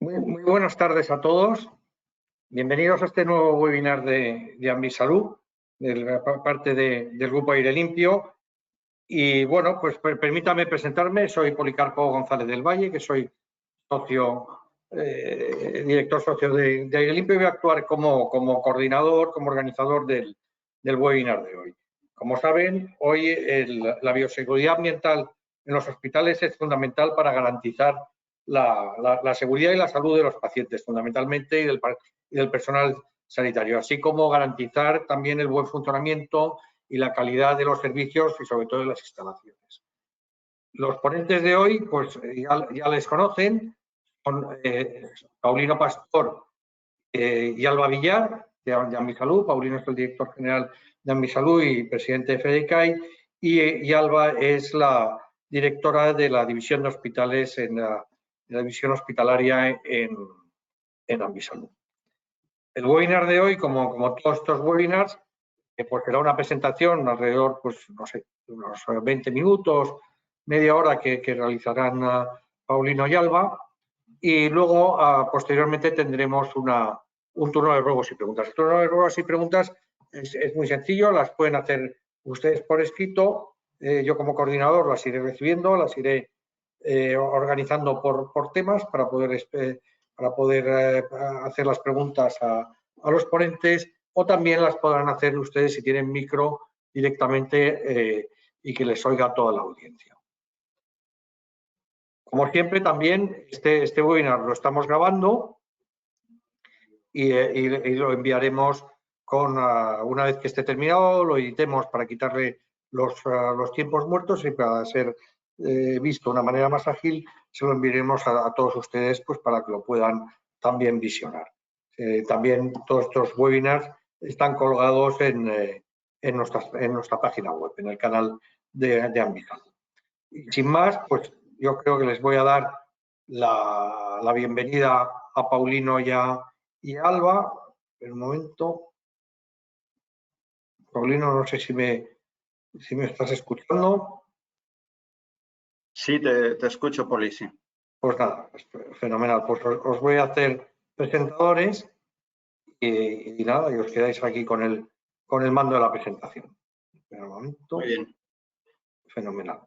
Muy buenas tardes a todos. Bienvenidos a este nuevo webinar de Ambisalud, de parte del Grupo Aire Limpio. Y bueno, pues permítame presentarme. Soy Policarpo González del Valle, que soy director socio de Aire Limpio, y voy a actuar como coordinador, como organizador del webinar de hoy. Como saben, hoy la bioseguridad ambiental en los hospitales es fundamental para garantizar la seguridad y la salud de los pacientes, fundamentalmente, y del personal sanitario, así como garantizar también el buen funcionamiento y la calidad de los servicios y, sobre todo, de las instalaciones. Los ponentes de hoy, pues ya les conocen, son Paulino Pastor y Alba Villar, de Ambisalud. Paulino es el director general de Ambisalud y presidente de FEDECAI, y Alba es la directora de la división de hospitales en la división hospitalaria en Ambisalud. El webinar de hoy, como todos estos webinars, pues será una presentación alrededor, pues no sé, unos 20 minutos, media hora que realizarán Paulino y Alba, y luego posteriormente tendremos un turno de ruegos y preguntas. El turno de ruegos y preguntas es muy sencillo, las pueden hacer ustedes por escrito. Yo como coordinador las iré recibiendo, las iré organizando por temas para poder hacer las preguntas a los ponentes, o también las podrán hacer ustedes si tienen micro directamente y que les oiga toda la audiencia. Como siempre, también este webinar lo estamos grabando y lo enviaremos una vez que esté terminado, lo editemos para quitarle los tiempos muertos, y para ser visto de una manera más ágil, se lo enviaremos a todos ustedes, pues para que lo puedan también visionar. También todos estos webinars están colgados en nuestra página web, en el canal de Ambisalud. Y sin más, pues yo creo que les voy a dar la bienvenida a Paulino y a Alba. Un momento. Paulino, no sé si me estás escuchando. Sí, te escucho, Poli, sí. Pues nada, fenomenal. Pues os voy a hacer presentadores y nada, y os quedáis aquí con el mando de la presentación. Un momento. Muy bien. Fenomenal.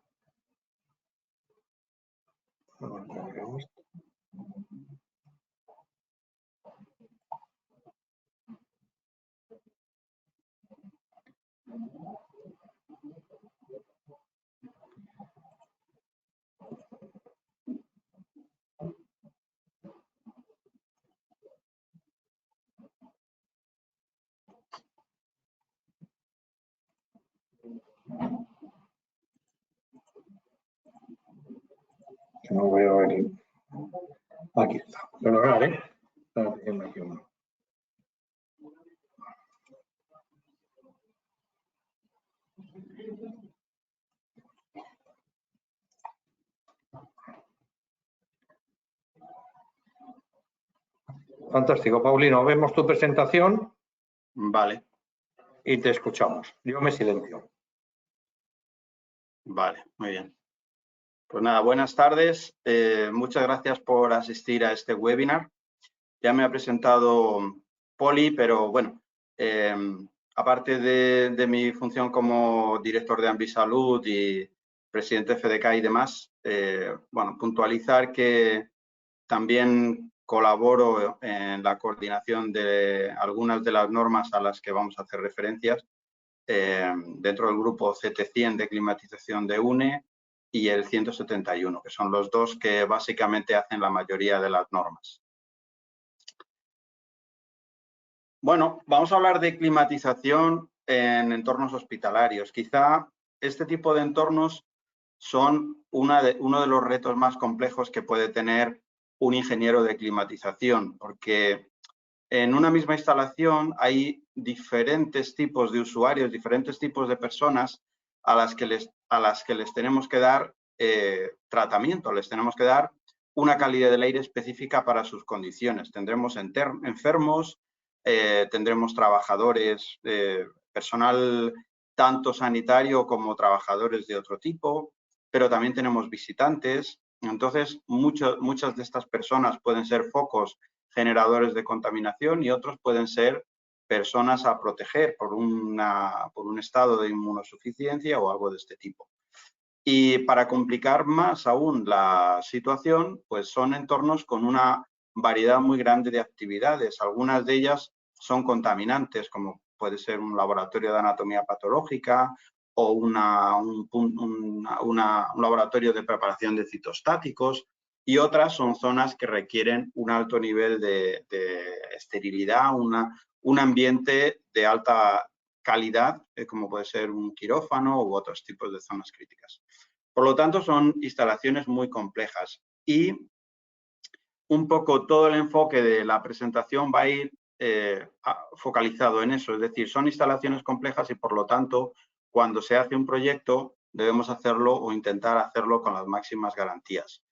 No veo el... Aquí está. Lo lograré. Fantástico, Paulino. Vemos tu presentación. Vale. Y te escuchamos. Yo me silencio. Vale, muy bien. Pues nada, buenas tardes. Muchas gracias por asistir a este webinar. Ya me ha presentado Poli, pero bueno, aparte de mi función como director de Ambisalud y presidente de FEDECAI y demás, bueno, puntualizar que también colaboro en la coordinación de algunas de las normas a las que vamos a hacer referencias dentro del grupo CT100 de climatización de UNE y el 171, que son los dos que básicamente hacen la mayoría de las normas. Bueno, vamos a hablar de climatización en entornos hospitalarios. Quizá este tipo de entornos son uno de los retos más complejos que puede tener un ingeniero de climatización, porque en una misma instalación hay diferentes tipos de usuarios, diferentes tipos de personas a las que les tenemos que dar tratamiento, les tenemos que dar una calidad del aire específica para sus condiciones. Tendremos enfermos, tendremos trabajadores, personal tanto sanitario como trabajadores de otro tipo, pero también tenemos visitantes, Entonces, muchas de estas personas pueden ser focos generadores de contaminación y otros pueden ser personas a proteger por un estado de inmunosuficiencia o algo de este tipo. Y para complicar más aún la situación, pues son entornos con una variedad muy grande de actividades. Algunas de ellas son contaminantes, como puede ser un laboratorio de anatomía patológica o un laboratorio de preparación de citostáticos, y otras son zonas que requieren un alto nivel de esterilidad, un ambiente de alta calidad, como puede ser un quirófano u otros tipos de zonas críticas. Por lo tanto, son instalaciones muy complejas y un poco todo el enfoque de la presentación va a ir focalizado en eso. Es decir, son instalaciones complejas y, por lo tanto, cuando se hace un proyecto, debemos hacerlo o intentar hacerlo con las máximas garantías.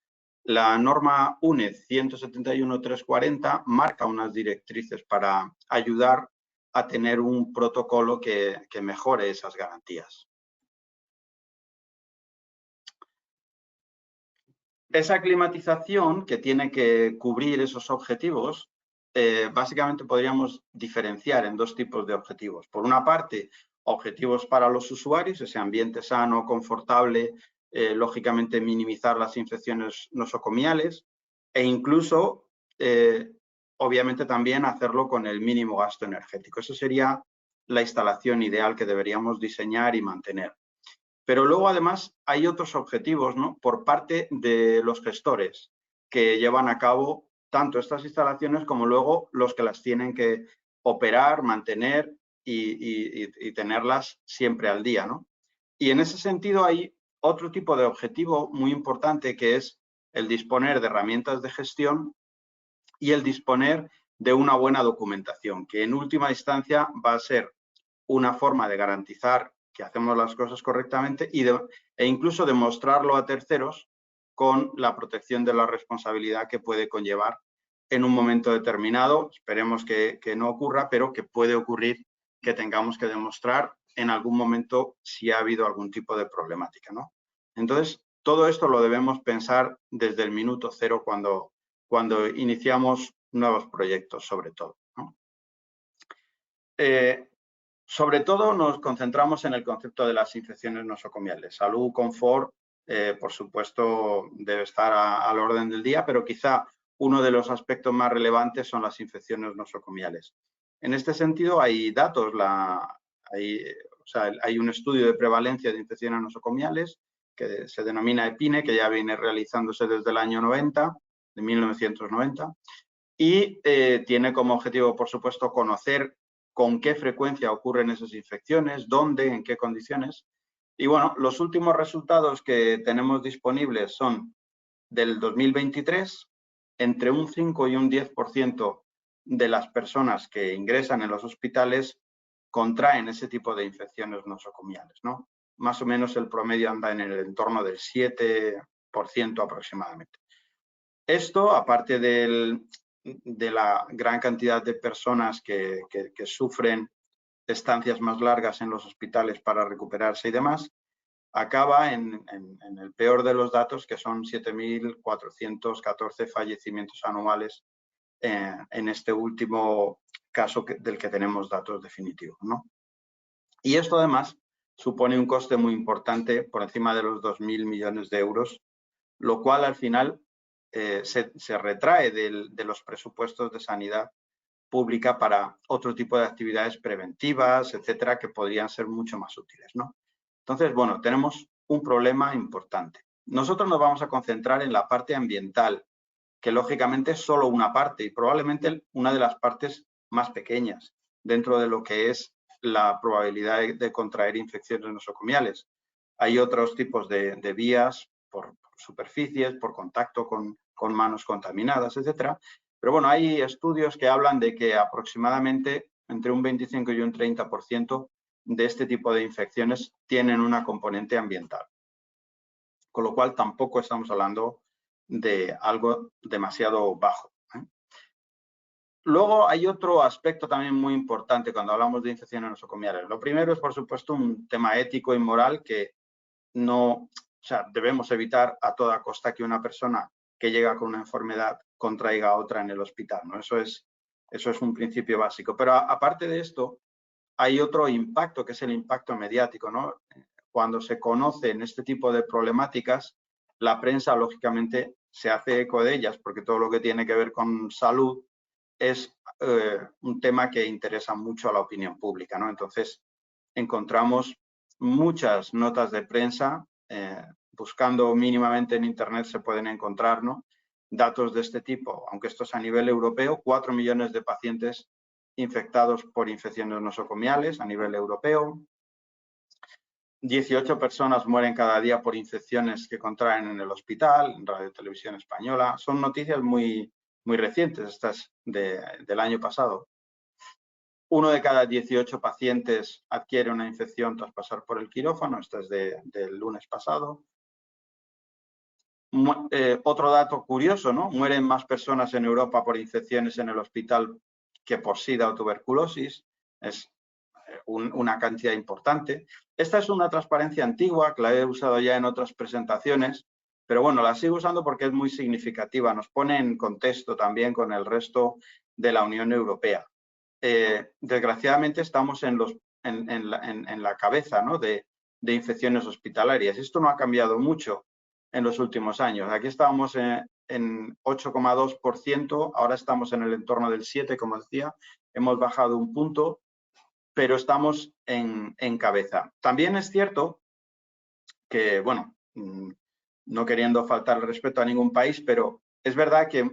La norma UNED 171.340 marca unas directrices para ayudar a tener un protocolo que mejore esas garantías. Esa climatización que tiene que cubrir esos objetivos, básicamente podríamos diferenciar en dos tipos de objetivos. Por una parte, objetivos para los usuarios, ese ambiente sano, confortable, lógicamente minimizar las infecciones nosocomiales e incluso, obviamente, también hacerlo con el mínimo gasto energético. Eso sería la instalación ideal que deberíamos diseñar y mantener. Pero luego, además, hay otros objetivos, ¿no?, por parte de los gestores que llevan a cabo tanto estas instalaciones como luego los que las tienen que operar, mantener y tenerlas siempre al día, ¿no? Y en ese sentido hay otro tipo de objetivo muy importante, que es el disponer de herramientas de gestión y el disponer de una buena documentación, que en última instancia va a ser una forma de garantizar que hacemos las cosas correctamente e incluso demostrarlo a terceros con la protección de la responsabilidad que puede conllevar en un momento determinado. Esperemos que no ocurra, pero que puede ocurrir que tengamos que demostrar en algún momento si ha habido algún tipo de problemática, ¿no? Entonces, todo esto lo debemos pensar desde el minuto cero cuando iniciamos nuevos proyectos, sobre todo, ¿no? Sobre todo nos concentramos en el concepto de las infecciones nosocomiales. Salud, confort, por supuesto, debe estar al orden del día, pero quizá uno de los aspectos más relevantes son las infecciones nosocomiales. En este sentido, hay datos, hay un estudio de prevalencia de infecciones nosocomiales que se denomina EPINE, que ya viene realizándose desde el año 90, de 1990, y tiene como objetivo, por supuesto, conocer con qué frecuencia ocurren esas infecciones, dónde, en qué condiciones. Y bueno, los últimos resultados que tenemos disponibles son del 2023. Entre un 5 y un 10% de las personas que ingresan en los hospitales contraen ese tipo de infecciones nosocomiales, ¿no? Más o menos el promedio anda en el entorno del 7% aproximadamente. Esto, aparte de la gran cantidad de personas que sufren estancias más largas en los hospitales para recuperarse y demás, acaba en el peor de los datos, que son 7.414 fallecimientos anuales en este último caso del que tenemos datos definitivos, ¿no? Y esto además supone un coste muy importante, por encima de los 2.000 millones de euros, lo cual al final se retrae de los presupuestos de sanidad pública para otro tipo de actividades preventivas, etcétera, que podrían ser mucho más útiles, ¿no? Entonces, bueno, tenemos un problema importante. Nosotros nos vamos a concentrar en la parte ambiental, que lógicamente es solo una parte y probablemente una de las partes más pequeñas dentro de lo que es la probabilidad de contraer infecciones nosocomiales. Hay otros tipos de vías por superficies, por contacto con manos contaminadas, etcétera. Pero bueno, hay estudios que hablan de que aproximadamente entre un 25 y un 30% de este tipo de infecciones tienen una componente ambiental. Con lo cual tampoco estamos hablando de algo demasiado bajo. Luego hay otro aspecto también muy importante cuando hablamos de infecciones nosocomiales. Lo primero es, por supuesto, un tema ético y moral que no O sea, debemos evitar a toda costa que una persona que llega con una enfermedad contraiga otra en el hospital, ¿no? Eso es un principio básico. Pero aparte de esto, hay otro impacto, que es el impacto mediático, ¿no? Cuando se conocen este tipo de problemáticas, la prensa, lógicamente, se hace eco de ellas, porque todo lo que tiene que ver con salud es un tema que interesa mucho a la opinión pública, ¿no? Entonces, encontramos muchas notas de prensa, buscando mínimamente en Internet se pueden encontrar, ¿no?, datos de este tipo, aunque esto es a nivel europeo, 4 millones de pacientes infectados por infecciones nosocomiales a nivel europeo, 18 personas mueren cada día por infecciones que contraen en el hospital, en Radio Televisión Española. Son noticias muy recientes, estas del año pasado. 1 de cada 18 pacientes adquiere una infección tras pasar por el quirófano, esta es del lunes pasado. Otro dato curioso, ¿no? Mueren más personas en Europa por infecciones en el hospital que por SIDA o tuberculosis. Es una cantidad importante. Esta es una transparencia antigua que la he usado ya en otras presentaciones, pero bueno, la sigo usando porque es muy significativa. Nos pone en contexto también con el resto de la Unión Europea. Desgraciadamente estamos en la cabeza, ¿no?, de infecciones hospitalarias. Esto no ha cambiado mucho en los últimos años. Aquí estábamos en 8,2%, ahora estamos en el entorno del 7%, como decía, hemos bajado un punto, pero estamos en cabeza. También es cierto que, bueno, no queriendo faltar el respeto a ningún país, pero es verdad que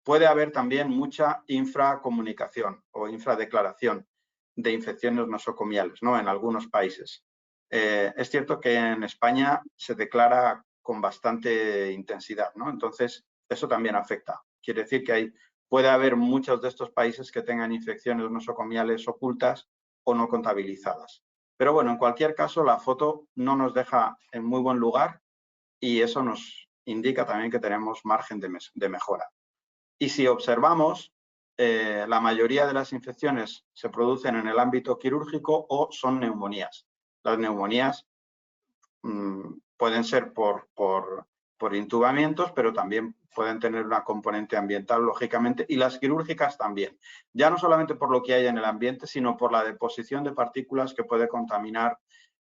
puede haber también mucha infracomunicación o infradeclaración de infecciones nosocomiales, ¿no?, en algunos países. Es cierto que en España se declara con bastante intensidad, ¿no? Entonces, eso también afecta. Quiere decir que puede haber muchos de estos países que tengan infecciones nosocomiales ocultas o no contabilizadas. Pero bueno, en cualquier caso, la foto no nos deja en muy buen lugar y eso nos indica también que tenemos margen de mejora. Y si observamos, la mayoría de las infecciones se producen en el ámbito quirúrgico o son neumonías. Las neumonías pueden ser por intubamientos, pero también pueden tener una componente ambiental, lógicamente, y las quirúrgicas también. Ya no solamente por lo que hay en el ambiente, sino por la deposición de partículas que puede contaminar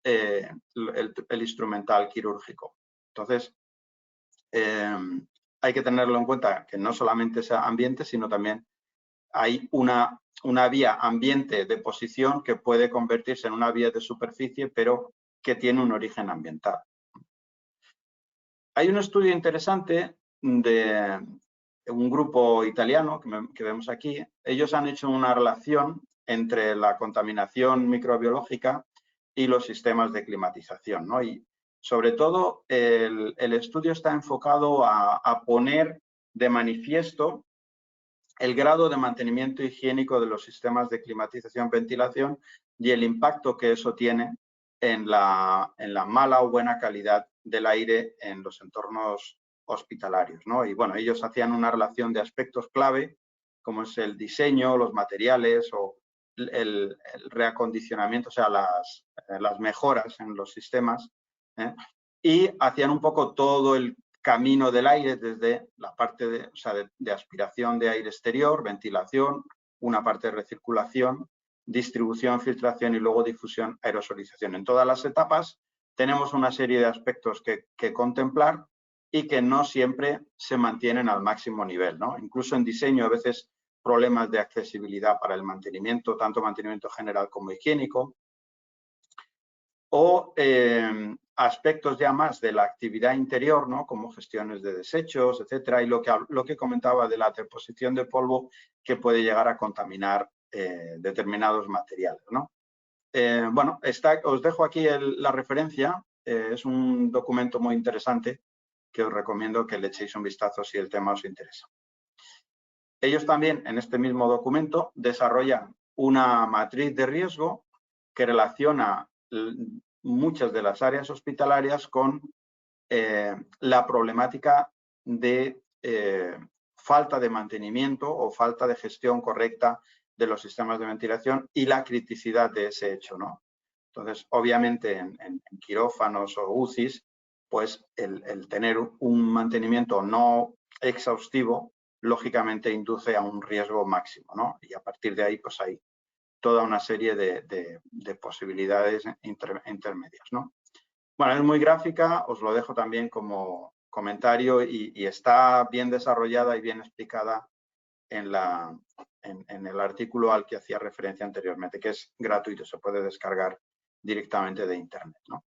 el instrumental quirúrgico. Entonces, hay que tenerlo en cuenta que no solamente es ambiente, sino también hay una vía ambiente-deposición que puede convertirse en una vía de superficie, pero que tiene un origen ambiental. Hay un estudio interesante de un grupo italiano que vemos aquí. Ellos han hecho una relación entre la contaminación microbiológica y los sistemas de climatización, ¿no? Y sobre todo el estudio está enfocado a poner de manifiesto el grado de mantenimiento higiénico de los sistemas de climatización-ventilación y el impacto que eso tiene en la mala o buena calidad del aire en los entornos hospitalarios, ¿no? Y bueno, ellos hacían una relación de aspectos clave, como es el diseño, los materiales o el reacondicionamiento, o sea, las mejoras en los sistemas, y hacían un poco todo el camino del aire desde la parte de aspiración de aire exterior, ventilación, una parte de recirculación, distribución, filtración y luego difusión, aerosolización. En todas las etapas tenemos una serie de aspectos que contemplar y que no siempre se mantienen al máximo nivel, ¿no? Incluso en diseño a veces problemas de accesibilidad para el mantenimiento, tanto mantenimiento general como higiénico, o aspectos ya más de la actividad interior, ¿no?, como gestiones de desechos, etcétera, y lo que comentaba de la deposición de polvo que puede llegar a contaminar determinados materiales, ¿no? Bueno, os dejo aquí la referencia, es un documento muy interesante que os recomiendo que le echéis un vistazo si el tema os interesa. Ellos también, en este mismo documento, desarrollan una matriz de riesgo que relaciona muchas de las áreas hospitalarias con la problemática de falta de mantenimiento o falta de gestión correcta de los sistemas de ventilación y la criticidad de ese hecho, ¿no? Entonces, obviamente, en quirófanos o UCIs, pues el tener un mantenimiento no exhaustivo, lógicamente induce a un riesgo máximo, ¿no? Y a partir de ahí, pues hay toda una serie de posibilidades intermedias, ¿no? Bueno, es muy gráfica, os lo dejo también como comentario y está bien desarrollada y bien explicada en el artículo al que hacía referencia anteriormente, que es gratuito, se puede descargar directamente de internet, ¿no?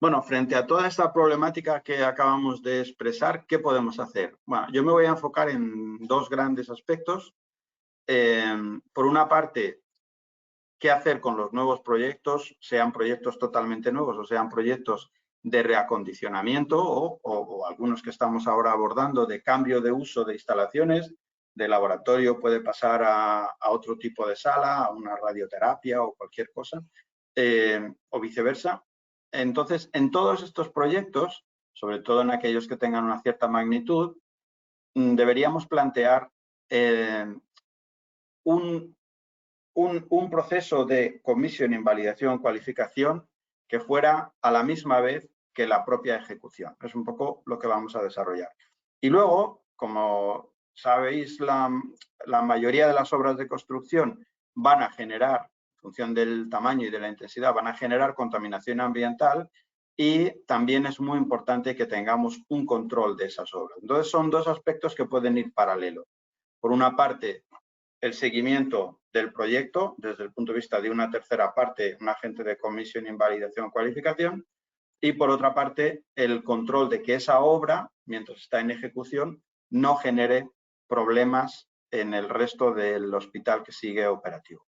Bueno, frente a toda esta problemática que acabamos de expresar, ¿qué podemos hacer? Bueno, yo me voy a enfocar en dos grandes aspectos. Por una parte, qué hacer con los nuevos proyectos, sean proyectos totalmente nuevos o sean proyectos de reacondicionamiento o algunos que estamos ahora abordando de cambio de uso de instalaciones, de laboratorio puede pasar a otro tipo de sala, a una radioterapia o cualquier cosa, o viceversa. Entonces, en todos estos proyectos, sobre todo en aquellos que tengan una cierta magnitud, deberíamos plantear un proceso de commissioning, validación, cualificación que fuera a la misma vez que la propia ejecución. Es un poco lo que vamos a desarrollar. Y luego, como sabéis, la mayoría de las obras de construcción van a generar, en función del tamaño y de la intensidad, van a generar contaminación ambiental y también es muy importante que tengamos un control de esas obras. Entonces, son dos aspectos que pueden ir paralelos. Por una parte, el seguimiento del proyecto desde el punto de vista de una tercera parte, un agente de comisión, invalidación, cualificación, y por otra parte el control de que esa obra, mientras está en ejecución, no genere problemas en el resto del hospital que sigue operativo.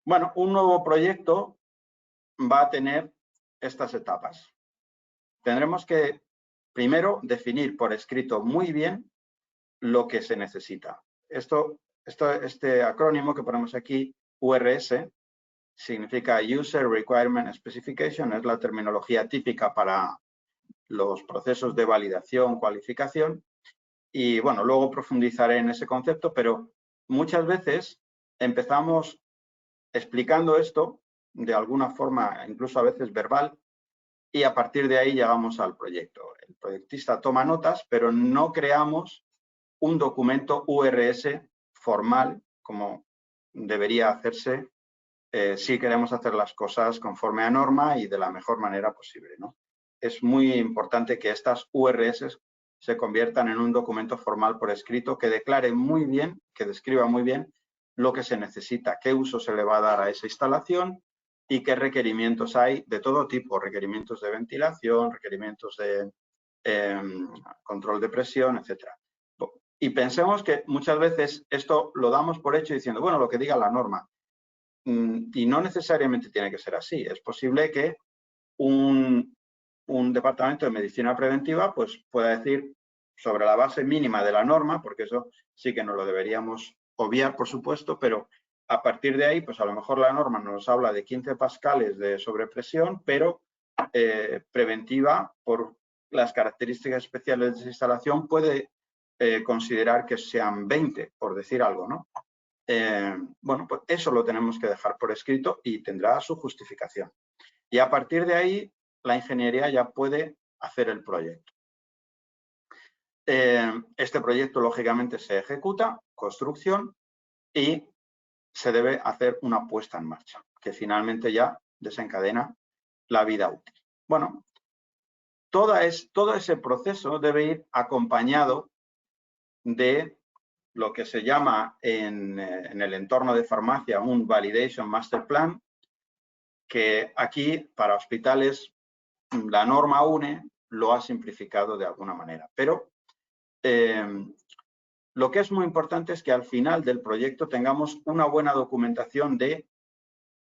Bueno, un nuevo proyecto va a tener estas etapas. Tendremos que primero definir por escrito muy bien lo que se necesita. Este acrónimo que ponemos aquí, URS, significa User Requirement Specification, es la terminología típica para los procesos de validación, cualificación. Y bueno, luego profundizaré en ese concepto, pero muchas veces empezamos explicando esto de alguna forma, incluso a veces verbal, y a partir de ahí llegamos al proyecto. El proyectista toma notas, pero no creamos un documento URS formal, como debería hacerse si queremos hacer las cosas conforme a norma y de la mejor manera posible, ¿no? Es muy importante que estas URS se conviertan en un documento formal por escrito que declare muy bien, que describa muy bien lo que se necesita, qué uso se le va a dar a esa instalación y qué requerimientos hay de todo tipo, requerimientos de ventilación, requerimientos de control de presión, etcétera. Y pensemos que muchas veces esto lo damos por hecho diciendo, bueno, lo que diga la norma. Y no necesariamente tiene que ser así. Es posible que un departamento de medicina preventiva pues pueda decir sobre la base mínima de la norma, porque eso sí que no lo deberíamos obviar, por supuesto, pero a partir de ahí, pues a lo mejor la norma nos habla de 15 pascales de sobrepresión, pero preventiva, por las características especiales de esa instalación, puede considerar que sean 20, por decir algo, ¿no? Bueno, pues eso lo tenemos que dejar por escrito y tendrá su justificación. Y a partir de ahí, la ingeniería ya puede hacer el proyecto. Este proyecto, lógicamente, se ejecuta, construcción, y se debe hacer una puesta en marcha, que finalmente ya desencadena la vida útil. Bueno, todo ese proceso debe ir acompañado de lo que se llama en el entorno de farmacia un Validation Master Plan, que aquí para hospitales la norma UNE lo ha simplificado de alguna manera. Pero lo que es muy importante es que al final del proyecto tengamos una buena documentación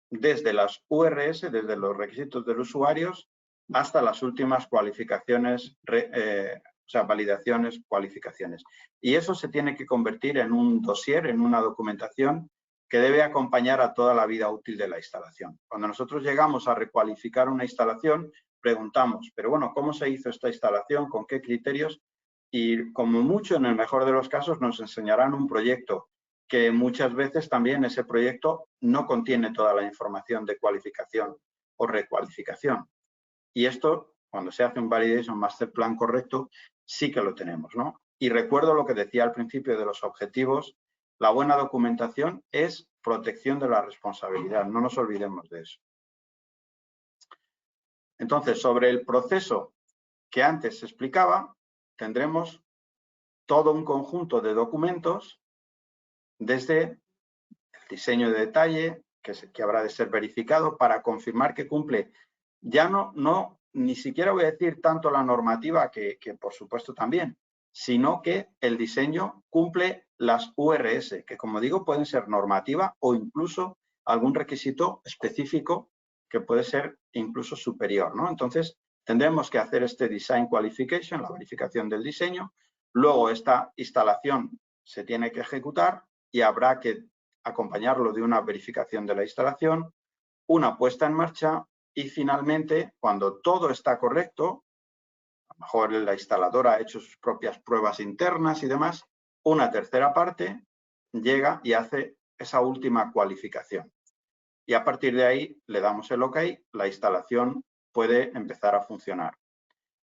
desde las URS, desde los requisitos de los usuarios, hasta las últimas cualificaciones, o sea, validaciones, cualificaciones. Y eso se tiene que convertir en un dossier, en una documentación que debe acompañar a toda la vida útil de la instalación. Cuando nosotros llegamos a recualificar una instalación, preguntamos, pero bueno, ¿cómo se hizo esta instalación? ¿Con qué criterios? Y como mucho, en el mejor de los casos, nos enseñarán un proyecto que muchas veces también ese proyecto no contiene toda la información de cualificación o recualificación. Y esto, cuando se hace un Validation Master Plan correcto, sí que lo tenemos, ¿no? Y recuerdo lo que decía al principio de los objetivos, la buena documentación es protección de la responsabilidad, no nos olvidemos de eso. Entonces, sobre el proceso que antes se explicaba, tendremos todo un conjunto de documentos desde el diseño de detalle, que habrá de ser verificado para confirmar que cumple, ya ni siquiera voy a decir tanto la normativa, que por supuesto también, sino que el diseño cumple las URS, que como digo pueden ser normativa o incluso algún requisito específico que puede ser incluso superior, ¿no? Entonces, tendremos que hacer este Design Qualification, la verificación del diseño. Luego, esta instalación se tiene que ejecutar y habrá que acompañarlo de una verificación de la instalación, una puesta en marcha y finalmente, cuando todo está correcto, a lo mejor la instaladora ha hecho sus propias pruebas internas y demás, una tercera parte llega y hace esa última cualificación. Y a partir de ahí le damos el OK, la instalación puede empezar a funcionar.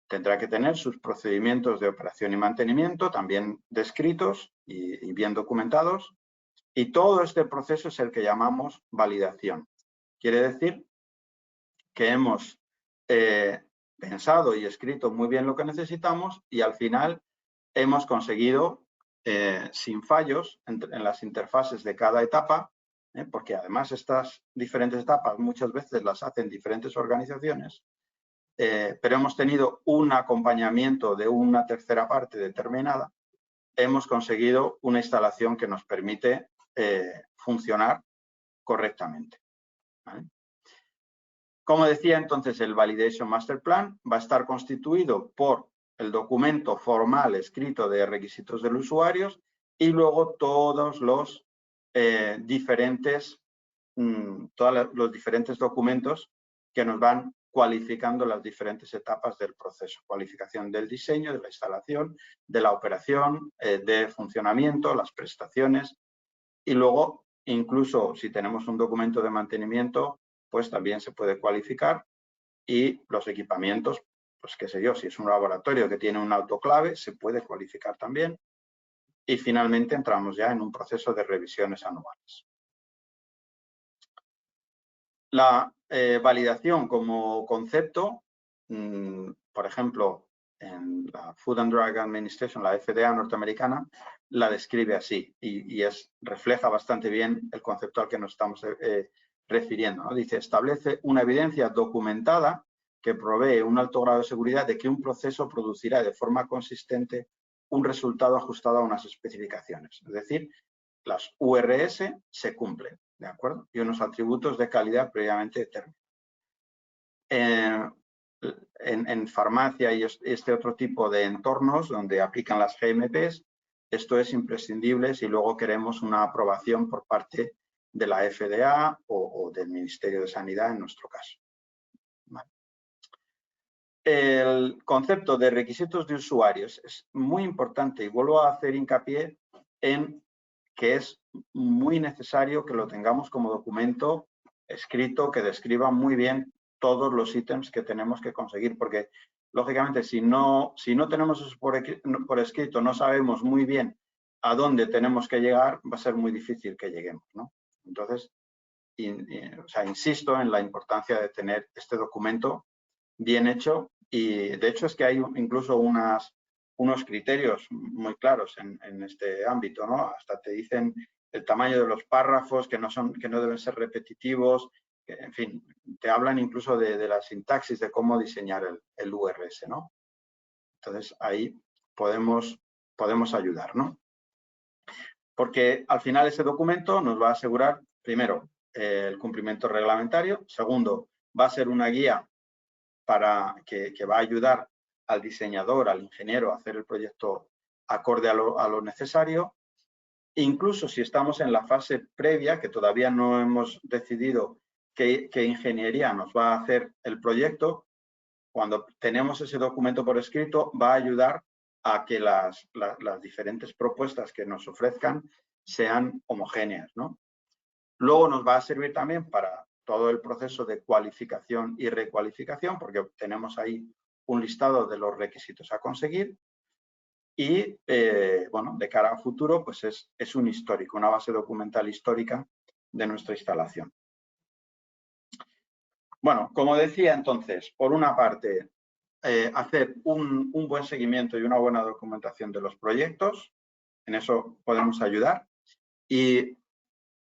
Tendrá que tener sus procedimientos de operación y mantenimiento también descritos y bien documentados. Y todo este proceso es el que llamamos validación. Quiere decir que hemos pensado y escrito muy bien lo que necesitamos y al final hemos conseguido, sin fallos en las interfaces de cada etapa, porque además estas diferentes etapas muchas veces las hacen diferentes organizaciones, pero hemos tenido un acompañamiento de una tercera parte determinada, hemos conseguido una instalación que nos permite funcionar correctamente, ¿vale? Como decía, entonces, el Validation Master Plan va a estar constituido por el documento formal escrito de requisitos del usuario y luego todos los diferentes documentos que nos van cualificando las diferentes etapas del proceso. Cualificación del diseño, de la instalación, de la operación, de funcionamiento, las prestaciones y luego, incluso si tenemos un documento de mantenimiento, pues también se puede cualificar y los equipamientos, pues qué sé yo, si es un laboratorio que tiene un autoclave, se puede cualificar también. Y finalmente entramos ya en un proceso de revisiones anuales. La validación como concepto, por ejemplo, en la Food and Drug Administration, la FDA norteamericana, la describe así y refleja bastante bien el concepto al que nos estamos refiriendo, ¿no? Dice, establece una evidencia documentada que provee un alto grado de seguridad de que un proceso producirá de forma consistente un resultado ajustado a unas especificaciones. Es decir, las URS se cumplen, ¿de acuerdo? Y unos atributos de calidad previamente determinados. En farmacia y este otro tipo de entornos donde aplican las GMPs, esto es imprescindible si luego queremos una aprobación por parte de la FDA o del Ministerio de Sanidad en nuestro caso. Vale. El concepto de requisitos de usuarios es muy importante y vuelvo a hacer hincapié en que es muy necesario que lo tengamos como documento escrito que describa muy bien todos los ítems que tenemos que conseguir, porque lógicamente si no tenemos eso por escrito, no sabemos muy bien a dónde tenemos que llegar, va a ser muy difícil que lleguemos, ¿no? Entonces, insisto en la importancia de tener este documento bien hecho y de hecho es que hay incluso unos criterios muy claros en este ámbito, ¿no? Hasta te dicen el tamaño de los párrafos, que no deben ser repetitivos, que, en fin, te hablan incluso de la sintaxis, de cómo diseñar el URS, ¿no? Entonces, ahí podemos ayudar, ¿no? Porque al final ese documento nos va a asegurar, primero, el cumplimiento reglamentario, segundo, va a ser una guía para que va a ayudar al diseñador, al ingeniero a hacer el proyecto acorde a lo necesario. Incluso si estamos en la fase previa, que todavía no hemos decidido qué ingeniería nos va a hacer el proyecto, cuando tenemos ese documento por escrito va a ayudar a que las diferentes propuestas que nos ofrezcan sean homogéneas, ¿no? Luego nos va a servir también para todo el proceso de cualificación y recualificación, porque tenemos ahí un listado de los requisitos a conseguir. Y, bueno, de cara a futuro, pues es un histórico, una base documental histórica de nuestra instalación. Bueno, como decía entonces, por una parte, hacer un buen seguimiento y una buena documentación de los proyectos, en eso podemos ayudar. Y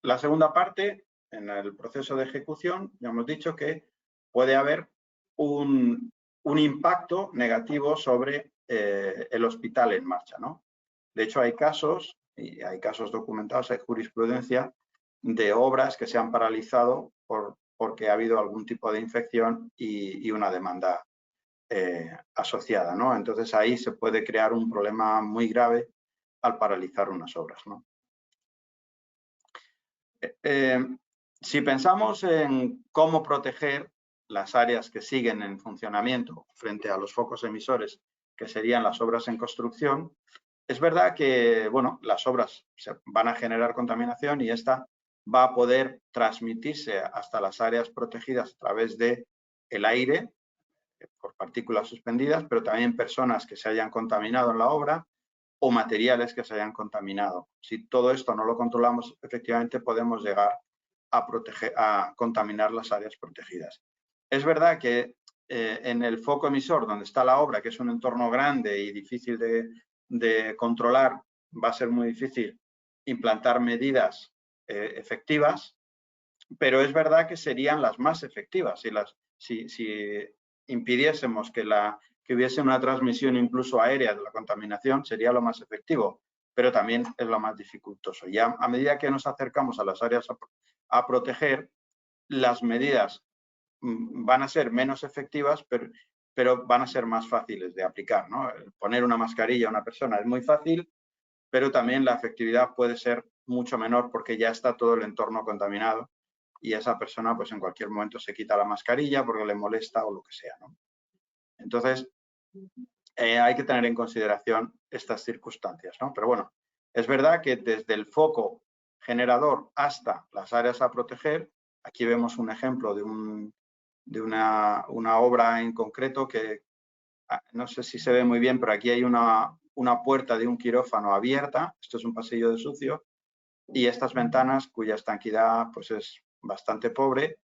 la segunda parte, en el proceso de ejecución, ya hemos dicho que puede haber un impacto negativo sobre el hospital en marcha, ¿no? De hecho, hay casos, y hay casos documentados, hay jurisprudencia de obras que se han paralizado porque ha habido algún tipo de infección y una demanda asociada, ¿no? Entonces, ahí se puede crear un problema muy grave al paralizar unas obras, ¿no? Si pensamos en cómo proteger las áreas que siguen en funcionamiento frente a los focos emisores, que serían las obras en construcción, es verdad que, bueno, las obras se van a generar contaminación y esta va a poder transmitirse hasta las áreas protegidas a través del aire, por partículas suspendidas, pero también personas que se hayan contaminado en la obra o materiales que se hayan contaminado. Si todo esto no lo controlamos, efectivamente podemos llegar a contaminar las áreas protegidas. Es verdad que en el foco emisor, donde está la obra, que es un entorno grande y difícil de controlar, va a ser muy difícil implantar medidas efectivas, pero es verdad que serían las más efectivas. Si impidiésemos que hubiese una transmisión incluso aérea de la contaminación, sería lo más efectivo, pero también es lo más dificultoso. Y a medida que nos acercamos a las áreas a proteger, las medidas van a ser menos efectivas, pero van a ser más fáciles de aplicar, ¿no? Poner una mascarilla a una persona es muy fácil, pero también la efectividad puede ser mucho menor porque ya está todo el entorno contaminado y esa persona pues en cualquier momento se quita la mascarilla porque le molesta o lo que sea, ¿no? Entonces, hay que tener en consideración estas circunstancias, ¿no? Pero bueno, es verdad que desde el foco generador hasta las áreas a proteger, aquí vemos un ejemplo de una obra en concreto que no sé si se ve muy bien, pero aquí hay una puerta de un quirófano abierta, esto es un pasillo de sucio, y estas ventanas cuya estanquidad pues es bastante pobre,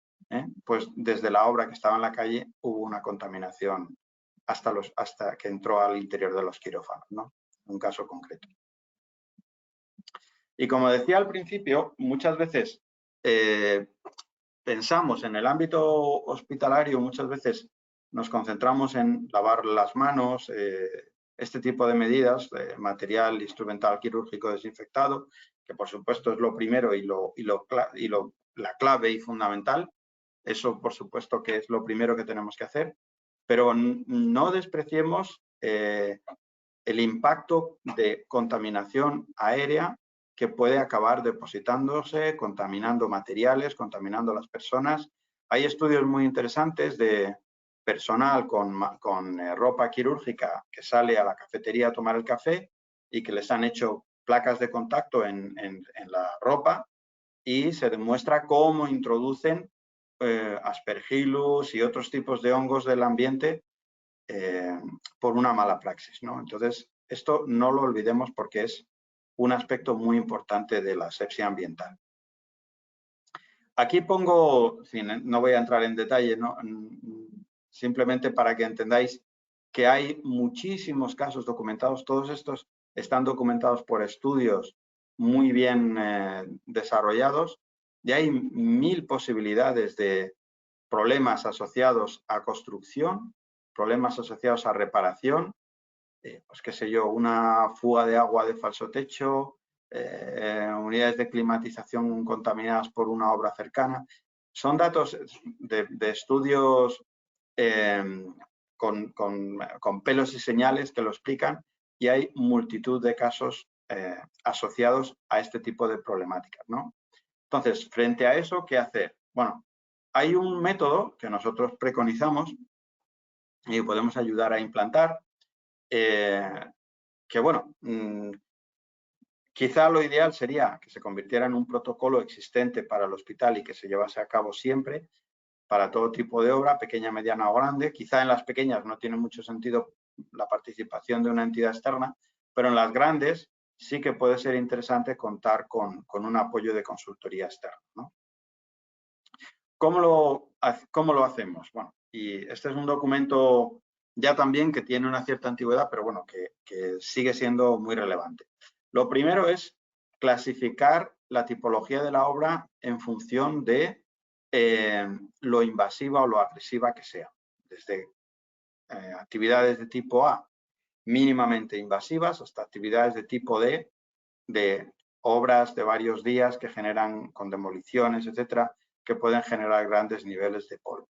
pues desde la obra que estaba en la calle hubo una contaminación hasta que entró al interior de los quirófanos, ¿no? Un caso concreto. Y como decía al principio, muchas veces pensamos en el ámbito hospitalario, muchas veces nos concentramos en lavar las manos, este tipo de medidas, material instrumental quirúrgico desinfectado, que por supuesto es lo primero y la clave y fundamental. Eso por supuesto que es lo primero que tenemos que hacer, pero no despreciemos el impacto de contaminación aérea que puede acabar depositándose, contaminando materiales, contaminando las personas. Hay estudios muy interesantes de personal con ropa quirúrgica que sale a la cafetería a tomar el café y que les han hecho placas de contacto en la ropa y se demuestra cómo introducen aspergillus y otros tipos de hongos del ambiente por una mala praxis, ¿no? Entonces, esto no lo olvidemos porque es un aspecto muy importante de la asepsia ambiental. Aquí pongo, no voy a entrar en detalle, ¿no? Simplemente para que entendáis que hay muchísimos casos documentados, todos estos están documentados por estudios muy bien desarrollados y hay 1000 posibilidades de problemas asociados a construcción, problemas asociados a reparación, pues qué sé yo, una fuga de agua de falso techo, unidades de climatización contaminadas por una obra cercana. Son datos de estudios con pelos y señales que lo explican y hay multitud de casos asociados a este tipo de problemáticas, ¿no? Entonces, frente a eso, ¿qué hacer? Bueno, hay un método que nosotros preconizamos y podemos ayudar a implantar, que bueno, Quizá lo ideal sería que se convirtiera en un protocolo existente para el hospital y que se llevase a cabo siempre para todo tipo de obra, pequeña, mediana o grande. Quizá en las pequeñas no tiene mucho sentido la participación de una entidad externa, pero en las grandes sí que puede ser interesante contar con un apoyo de consultoría externa, ¿no? ¿Cómo lo hacemos? Bueno, y este es un documento ya también que tiene una cierta antigüedad, pero bueno, que sigue siendo muy relevante. Lo primero es clasificar la tipología de la obra en función de lo invasiva o lo agresiva que sea. Desde actividades de tipo A mínimamente invasivas hasta actividades de tipo D, de obras de varios días que generan con demoliciones, etcétera, que pueden generar grandes niveles de polvo.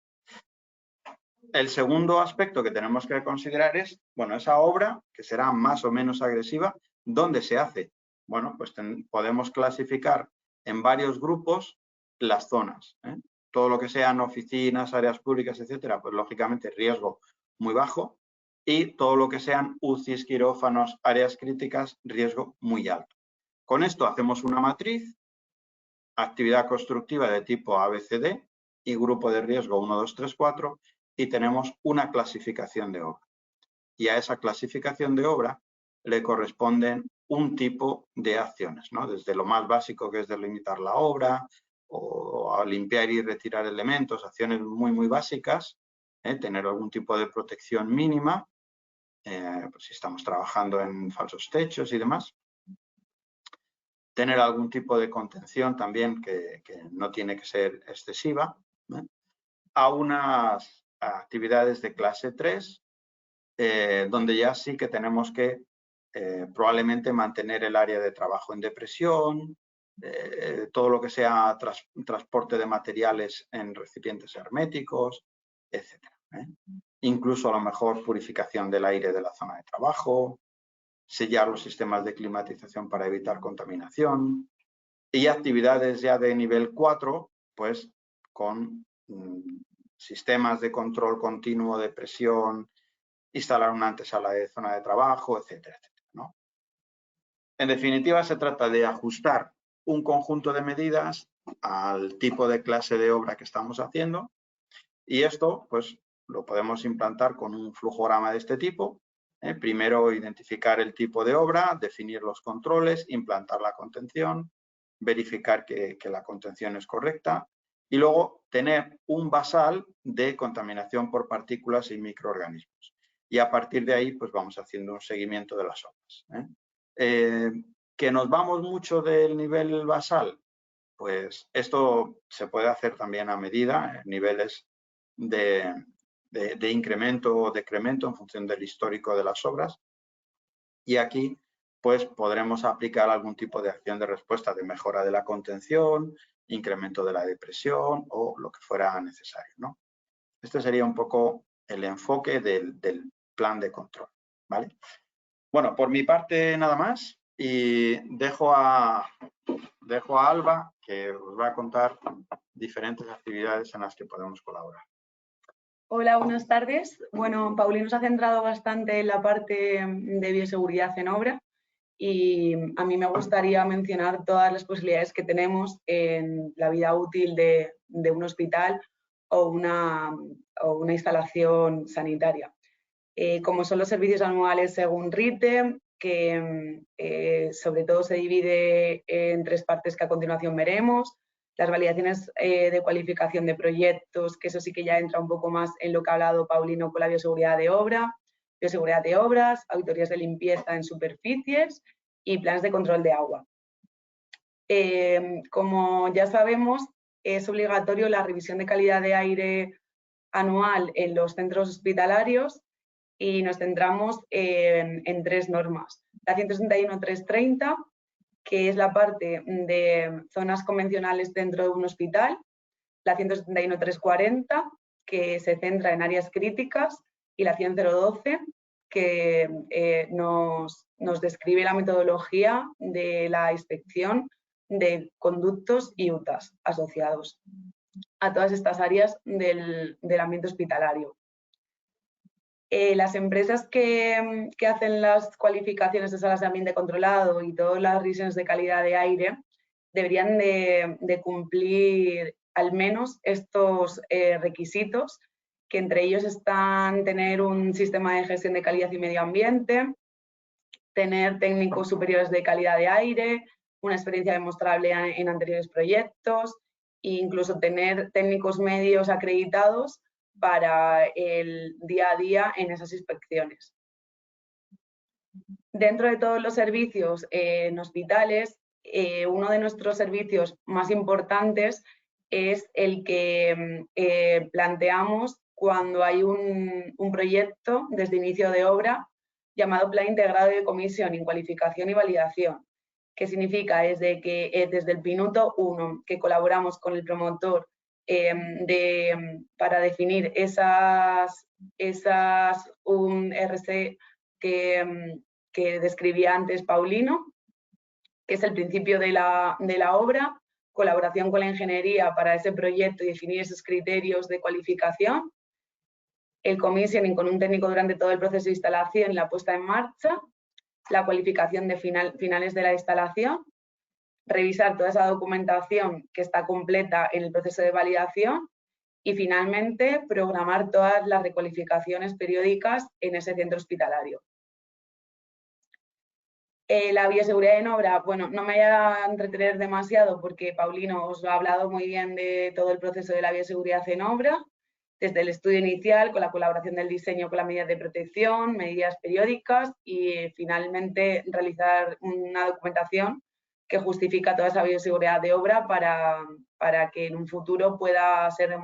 El segundo aspecto que tenemos que considerar es, bueno, esa obra que será más o menos agresiva, ¿dónde se hace? Bueno, pues podemos clasificar en varios grupos las zonas, ¿eh? Todo lo que sean oficinas, áreas públicas, etcétera, pues lógicamente riesgo muy bajo, y todo lo que sean UCIs, quirófanos, áreas críticas, riesgo muy alto. Con esto hacemos una matriz, actividad constructiva de tipo ABCD y grupo de riesgo 1, 2, 3, 4, y tenemos una clasificación de obra. Y a esa clasificación de obra le corresponden un tipo de acciones, ¿no? Desde lo más básico, que es delimitar la obra, o a limpiar y retirar elementos, acciones muy, muy básicas, tener algún tipo de protección mínima, pues si estamos trabajando en falsos techos y demás. Tener algún tipo de contención también que no tiene que ser excesiva, ¿eh? A unas actividades de clase 3, donde ya sí que tenemos que probablemente mantener el área de trabajo en depresión, todo lo que sea transporte de materiales en recipientes herméticos, etc. Incluso a lo mejor purificación del aire de la zona de trabajo, sellar los sistemas de climatización para evitar contaminación, y actividades ya de nivel 4, pues con sistemas de control continuo de presión, instalar una antesala de zona de trabajo, etcétera, etcétera, ¿no? En definitiva, se trata de ajustar un conjunto de medidas al tipo de clase de obra que estamos haciendo, y esto pues lo podemos implantar con un flujograma de este tipo. Primero identificar el tipo de obra, definir los controles, implantar la contención, verificar que la contención es correcta y luego tener un basal de contaminación por partículas y microorganismos. Y a partir de ahí pues vamos haciendo un seguimiento de las obras. ¿Que nos vamos mucho del nivel basal? Pues esto se puede hacer también a medida, niveles de incremento o decremento en función del histórico de las obras. Y aquí pues podremos aplicar algún tipo de acción de respuesta de mejora de la contención, incremento de la depresión o lo que fuera necesario, ¿no? Este sería un poco el enfoque del plan de control, ¿vale? Bueno, por mi parte nada más, y dejo a Alba, que os va a contar diferentes actividades en las que podemos colaborar. Hola, buenas tardes. Bueno, Paulino nos ha centrado bastante en la parte de bioseguridad en obra y a mí me gustaría mencionar todas las posibilidades que tenemos en la vida útil de un hospital o una instalación sanitaria. Como son los servicios anuales según RITE, que sobre todo se divide en 3 partes que a continuación veremos. Las validaciones de cualificación de proyectos, que eso sí que ya entra un poco más en lo que ha hablado Paulino con la bioseguridad de obra, bioseguridad de obras, auditorías de limpieza en superficies y planes de control de agua. Como ya sabemos, es obligatorio la revisión de calidad de aire anual en los centros hospitalarios y nos centramos en 3 normas. La 161.330, que es la parte de zonas convencionales dentro de un hospital, la 171.340, que se centra en áreas críticas, y la 100.012, que nos describe la metodología de la inspección de conductos y UTAs asociados a todas estas áreas del ambiente hospitalario. Las empresas que hacen las cualificaciones de salas de ambiente controlado y todas las revisiones de calidad de aire deberían de cumplir al menos estos requisitos, que entre ellos están tener un sistema de gestión de calidad y medio ambiente, tener técnicos superiores de calidad de aire, una experiencia demostrable en anteriores proyectos e incluso tener técnicos medios acreditados para el día a día en esas inspecciones. Dentro de todos los servicios en hospitales, uno de nuestros servicios más importantes es el que planteamos cuando hay un proyecto desde inicio de obra llamado Plan Integrado de Comisión en Cualificación y Validación, que significa desde el minuto 1 que colaboramos con el promotor para definir esas RC que describía antes Paulino, que es el principio de la obra, colaboración con la ingeniería para ese proyecto y definir esos criterios de cualificación, el commissioning con un técnico durante todo el proceso de instalación y la puesta en marcha, la cualificación de finales de la instalación, revisar toda esa documentación que está completa en el proceso de validación y finalmente programar todas las recualificaciones periódicas en ese centro hospitalario. La bioseguridad en obra, bueno, no me voy a entretener demasiado porque Paulino os ha hablado muy bien de todo el proceso de la bioseguridad en obra, desde el estudio inicial, con la colaboración del diseño con las medidas de protección, medidas periódicas y finalmente realizar una documentación que justifica toda esa bioseguridad de obra para que en un futuro pueda ser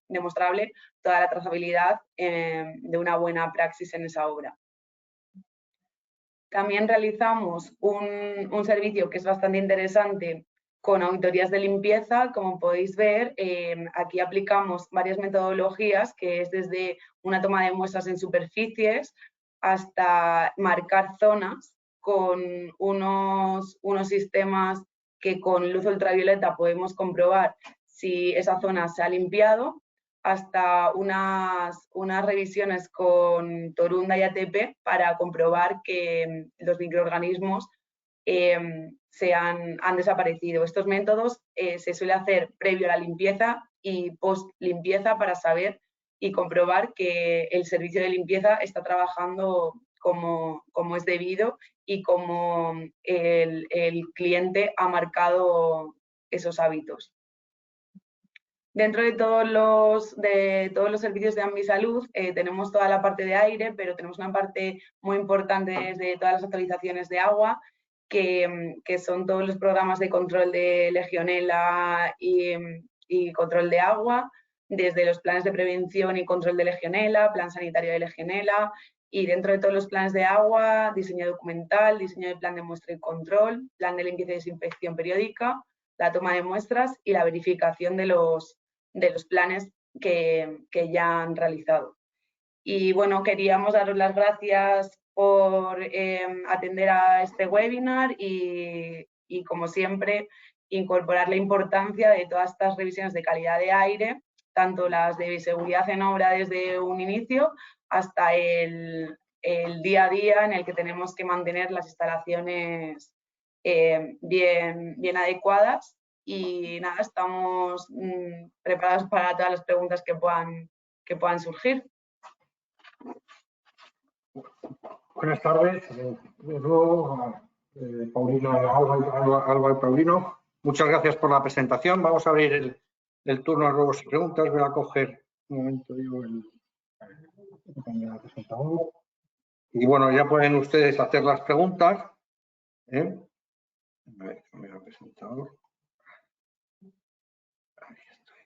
demostrable toda la trazabilidad de una buena praxis en esa obra. También realizamos un servicio que es bastante interesante con auditorías de limpieza. Como podéis ver, aquí aplicamos varias metodologías, que es desde una toma de muestras en superficies hasta marcar zonas con unos sistemas que con luz ultravioleta podemos comprobar si esa zona se ha limpiado, hasta unas revisiones con Torunda y ATP para comprobar que los microorganismos han desaparecido. Estos métodos se suele hacer previo a la limpieza y post limpieza para saber y comprobar que el servicio de limpieza está trabajando como es debido y como el cliente ha marcado esos hábitos. Dentro de todos los servicios de Ambisalud tenemos toda la parte de aire, pero tenemos una parte muy importante desde todas las actualizaciones de agua, que son todos los programas de control de Legionela y control de agua, desde los planes de prevención y control de Legionela, plan sanitario de Legionela, y dentro de todos los planes de agua, diseño documental, diseño de plan de muestra y control, plan de limpieza y desinfección periódica, la toma de muestras y la verificación de los planes que ya han realizado. Y bueno, queríamos daros las gracias por atender a este webinar y como siempre, incorporar la importancia de todas estas revisiones de calidad de aire, tanto las de seguridad en obra desde un inicio hasta el día a día en el que tenemos que mantener las instalaciones bien adecuadas. Y nada, estamos preparados para todas las preguntas que puedan surgir. Buenas tardes, Paulino, Alba y Paulino. Muchas gracias por la presentación. Vamos a abrir el turno a ruegos y preguntas. Voy a coger un momento el presentador. Y bueno, ya pueden ustedes hacer las preguntas. A ver, el presentador. Ahí estoy.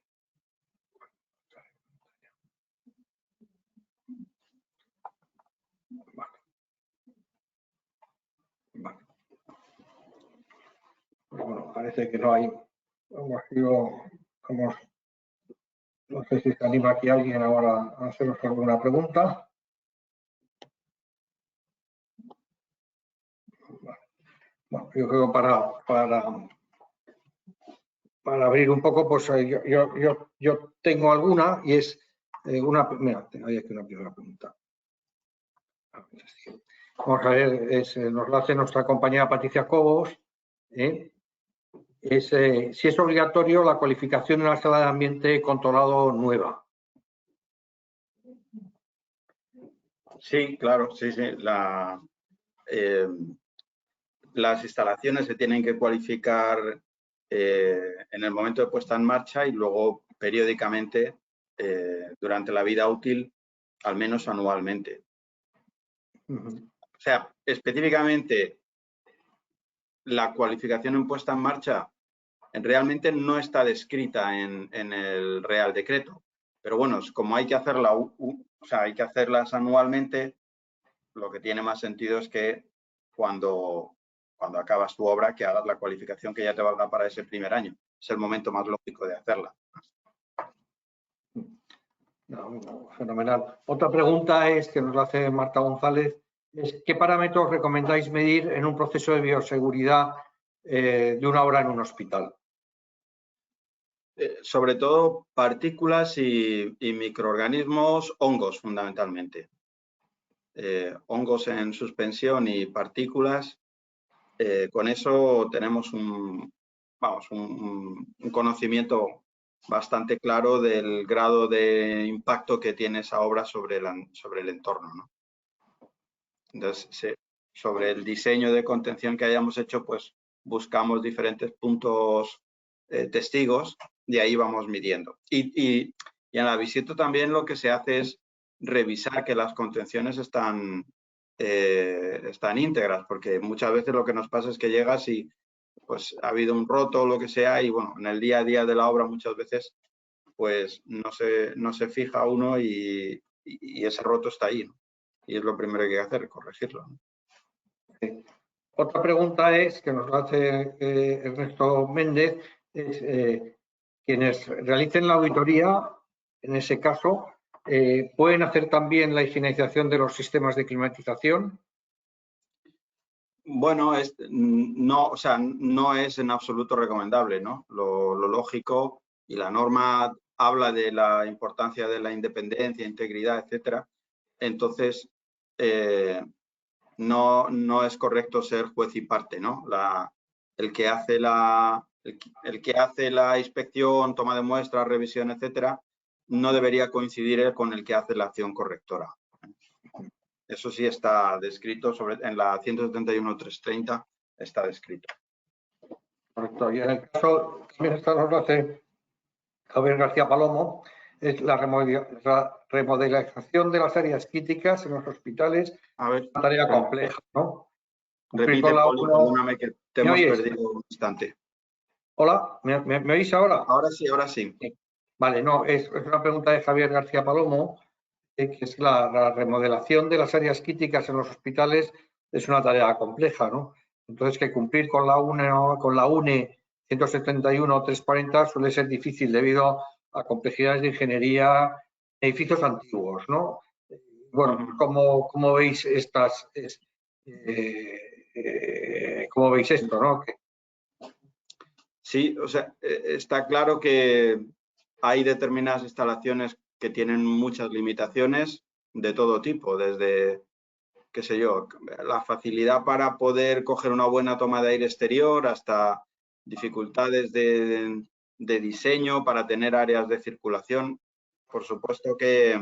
Vale. Pues bueno, parece que no hay. No sé si se anima aquí alguien ahora a haceros alguna pregunta. Bueno, yo creo que para abrir un poco, pues yo tengo alguna y es una. Mira, hay aquí una primera pregunta. Vamos a ver, nos lo hace nuestra compañera Patricia Cobos. Si es obligatorio la cualificación de una sala de ambiente controlado nueva. Sí, claro, sí. Las instalaciones se tienen que cualificar en el momento de puesta en marcha y luego periódicamente durante la vida útil, al menos anualmente. O sea, específicamente la cualificación en puesta en marcha realmente no está descrita en el Real Decreto. Pero bueno, como hay que hacerla, hay que hacerlas anualmente, lo que tiene más sentido es que cuando acabas tu obra, que hagas la cualificación que ya te valga para ese primer año. Es el momento más lógico de hacerla. No, fenomenal. Otra pregunta es, que nos la hace Marta González, es ¿qué parámetros recomendáis medir en un proceso de bioseguridad de una obra en un hospital? Sobre todo partículas y microorganismos, hongos fundamentalmente. Hongos en suspensión y partículas. Con eso tenemos un conocimiento bastante claro del grado de impacto que tiene esa obra sobre el entorno, ¿no? Entonces, sobre el diseño de contención que hayamos hecho, pues buscamos diferentes puntos testigos y ahí vamos midiendo. Y en la visita también lo que se hace es revisar que las contenciones están íntegras, porque muchas veces lo que nos pasa es que llegas y pues ha habido un roto o lo que sea y bueno, en el día a día de la obra muchas veces pues no se fija uno y ese roto está ahí, ¿no? Y es lo primero que hay que hacer, corregirlo, ¿no? Sí. Otra pregunta es, que nos lo hace Ernesto Méndez, es quienes realicen la auditoría, en ese caso, ¿pueden hacer también la higienización de los sistemas de climatización? Bueno, no es en absoluto recomendable, ¿no? Lo lógico, y la norma habla de la importancia de la independencia, integridad, etcétera. Entonces, no es correcto ser juez y parte, ¿no? El que hace la inspección, toma de muestras, revisión, etcétera, no debería coincidir con el que hace la acción correctora. Eso sí está descrito en la 171.330, está descrito. Correcto. Y en el caso, también nos lo hace Javier García Palomo, es la remodelación de las áreas críticas en los hospitales. A ver, una tarea compleja, ¿no? Repite, Poli, perdóname que te hemos perdido un instante. Hola, ¿me oís ahora? Ahora sí, ahora sí. Vale, no, es una pregunta de Javier García Palomo, que es la remodelación de las áreas críticas en los hospitales es una tarea compleja, ¿no? Entonces, que cumplir con la UNE 171.340 suele ser difícil debido a complejidades de ingeniería de edificios antiguos, ¿no? Bueno, ¿cómo veis cómo veis esto, ¿no? Sí, o sea, está claro que hay determinadas instalaciones que tienen muchas limitaciones de todo tipo, desde, qué sé yo, la facilidad para poder coger una buena toma de aire exterior hasta dificultades de diseño para tener áreas de circulación. Por supuesto que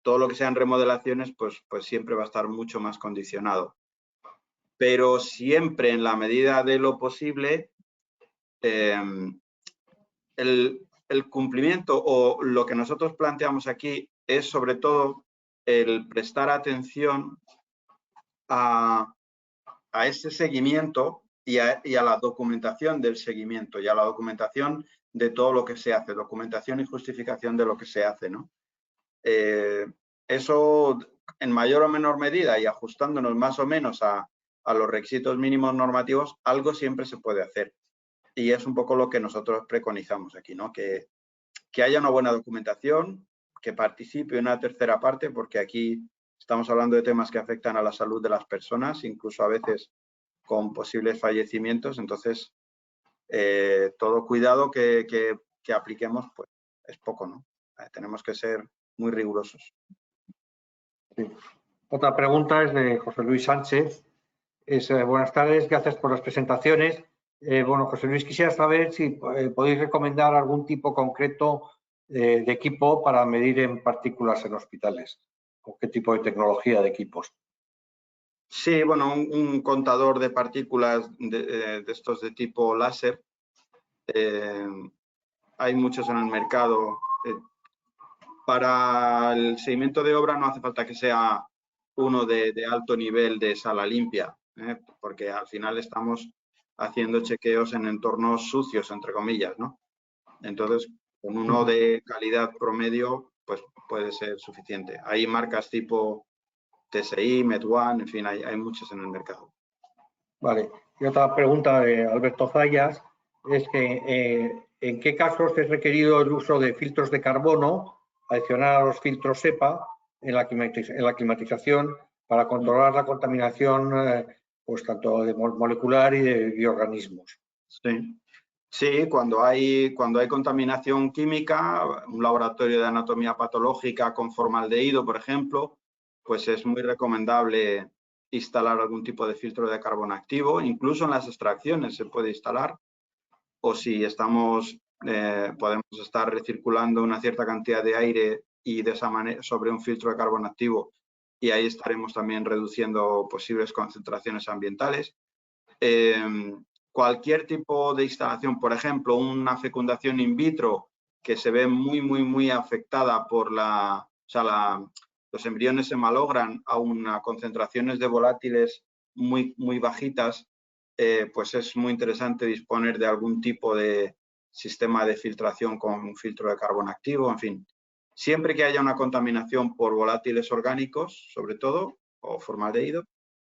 todo lo que sean remodelaciones, pues siempre va a estar mucho más condicionado. Pero siempre en la medida de lo posible, el cumplimiento o lo que nosotros planteamos aquí es sobre todo el prestar atención a ese seguimiento y a la documentación del seguimiento y a la documentación de todo lo que se hace, documentación y justificación de lo que se hace, ¿no? Eso en mayor o menor medida y ajustándonos más o menos a los requisitos mínimos normativos, algo siempre se puede hacer. Y es un poco lo que nosotros preconizamos aquí, ¿no? Que haya una buena documentación, que participe una tercera parte, porque aquí estamos hablando de temas que afectan a la salud de las personas, incluso a veces con posibles fallecimientos. Entonces, todo cuidado que apliquemos, pues es poco, ¿no? Tenemos que ser muy rigurosos. Sí. Otra pregunta es de José Luis Sánchez. Buenas tardes, gracias por las presentaciones. Bueno, José Luis, quisiera saber si podéis recomendar algún tipo concreto de equipo para medir en partículas en hospitales, o qué tipo de tecnología de equipos. Sí, bueno, un contador de partículas de estos de tipo láser. Hay muchos en el mercado. Para el seguimiento de obra no hace falta que sea uno de alto nivel de sala limpia, porque al final estamos haciendo chequeos en entornos sucios, entre comillas, ¿no? Entonces, con uno de calidad promedio, pues puede ser suficiente. Hay marcas tipo TSI, Med1, en fin, hay muchas en el mercado. Vale. Y otra pregunta de Alberto Zayas es que ¿en qué casos es requerido el uso de filtros de carbono adicional a los filtros SEPA en la climatización para controlar la contaminación pues tanto de molecular y de bioorganismos? Sí. Sí, cuando hay contaminación química, un laboratorio de anatomía patológica con formaldehído, por ejemplo, pues es muy recomendable instalar algún tipo de filtro de carbono activo. Incluso en las extracciones se puede instalar. O si podemos estar recirculando una cierta cantidad de aire y de esa manera sobre un filtro de carbono activo, y ahí estaremos también reduciendo posibles concentraciones ambientales. Cualquier tipo de instalación, por ejemplo, una fecundación in vitro que se ve muy afectada por los embriones se malogran a concentraciones de volátiles muy bajitas, pues es muy interesante disponer de algún tipo de sistema de filtración con un filtro de carbono activo, en fin. Siempre que haya una contaminación por volátiles orgánicos, sobre todo, o formaldehído,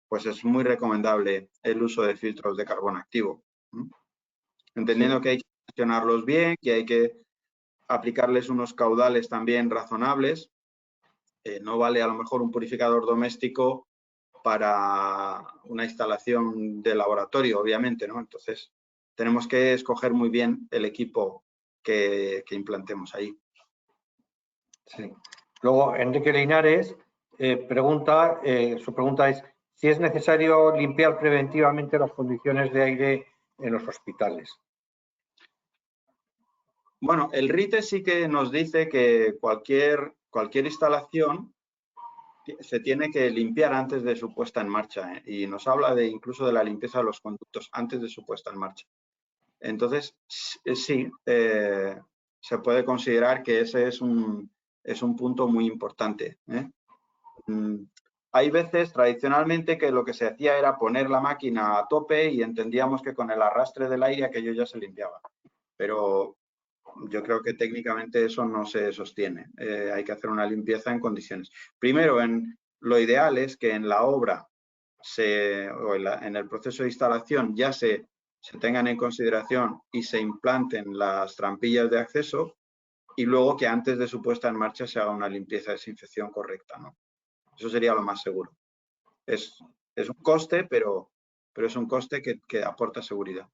pues es muy recomendable el uso de filtros de carbono activo. Entendiendo que hay que gestionarlos bien, que hay que aplicarles unos caudales también razonables. No vale a lo mejor un purificador doméstico para una instalación de laboratorio, obviamente, ¿no? Entonces, tenemos que escoger muy bien el equipo que implantemos ahí. Sí. Luego, Enrique Linares su pregunta es si es necesario limpiar preventivamente las condiciones de aire en los hospitales. Bueno, el RITE sí que nos dice que cualquier instalación se tiene que limpiar antes de su puesta en marcha, y nos habla incluso de la limpieza de los conductos antes de su puesta en marcha. Entonces, sí, se puede considerar que ese es un punto muy importante. Hay veces, tradicionalmente, que lo que se hacía era poner la máquina a tope y entendíamos que con el arrastre del aire aquello ya se limpiaba. Pero yo creo que técnicamente eso no se sostiene. Hay que hacer una limpieza en condiciones. Primero, lo ideal es que en la obra en el proceso de instalación ya se tengan en consideración y se implanten las trampillas de acceso, y luego que antes de su puesta en marcha se haga una limpieza de desinfección correcta, ¿no? Eso sería lo más seguro. Es un coste, pero es un coste que aporta seguridad.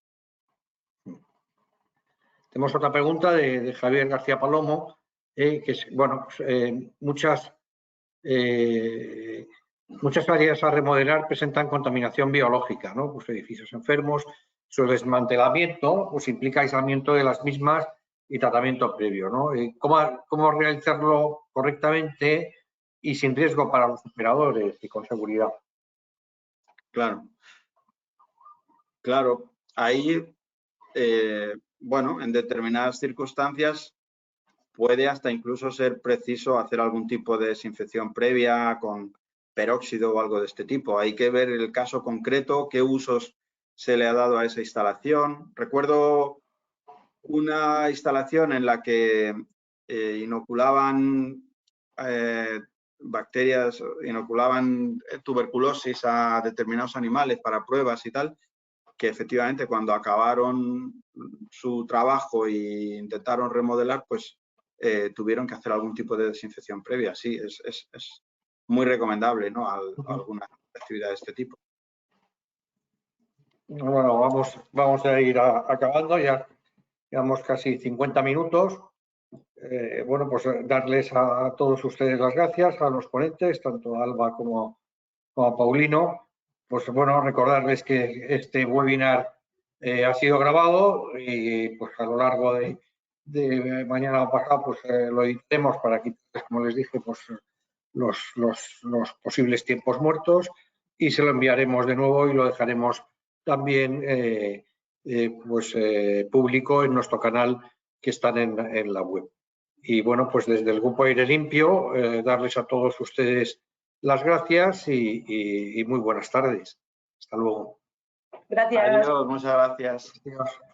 Tenemos otra pregunta de Javier García Palomo, que es, bueno, muchas áreas a remodelar presentan contaminación biológica, ¿no? Pues edificios enfermos, su desmantelamiento pues implica aislamiento de las mismas y tratamiento previo, ¿no? ¿Cómo realizarlo correctamente y sin riesgo para los operadores y con seguridad? Claro. Ahí, bueno, en determinadas circunstancias puede hasta incluso ser preciso hacer algún tipo de desinfección previa con peróxido o algo de este tipo. Hay que ver el caso concreto, qué usos se le ha dado a esa instalación. Recuerdo una instalación en la que inoculaban bacterias, inoculaban tuberculosis a determinados animales para pruebas y tal, que efectivamente cuando acabaron su trabajo e intentaron remodelar, pues tuvieron que hacer algún tipo de desinfección previa. Sí, es muy recomendable, ¿no? Alguna actividad de este tipo. Bueno, vamos a ir acabando, ya llevamos casi 50 minutos. bueno, pues darles a todos ustedes las gracias, a los ponentes, tanto a Alba como a Paulino. Pues bueno, recordarles que este webinar ha sido grabado y pues a lo largo de mañana o pasado pues lo editaremos para quitarles, como les dije, pues los posibles tiempos muertos y se lo enviaremos de nuevo y lo dejaremos también público en nuestro canal que están en la web. Y bueno, pues desde el Grupo Aire Limpio, darles a todos ustedes las gracias y muy buenas tardes. Hasta luego. Gracias. Adiós, muchas gracias. Adiós.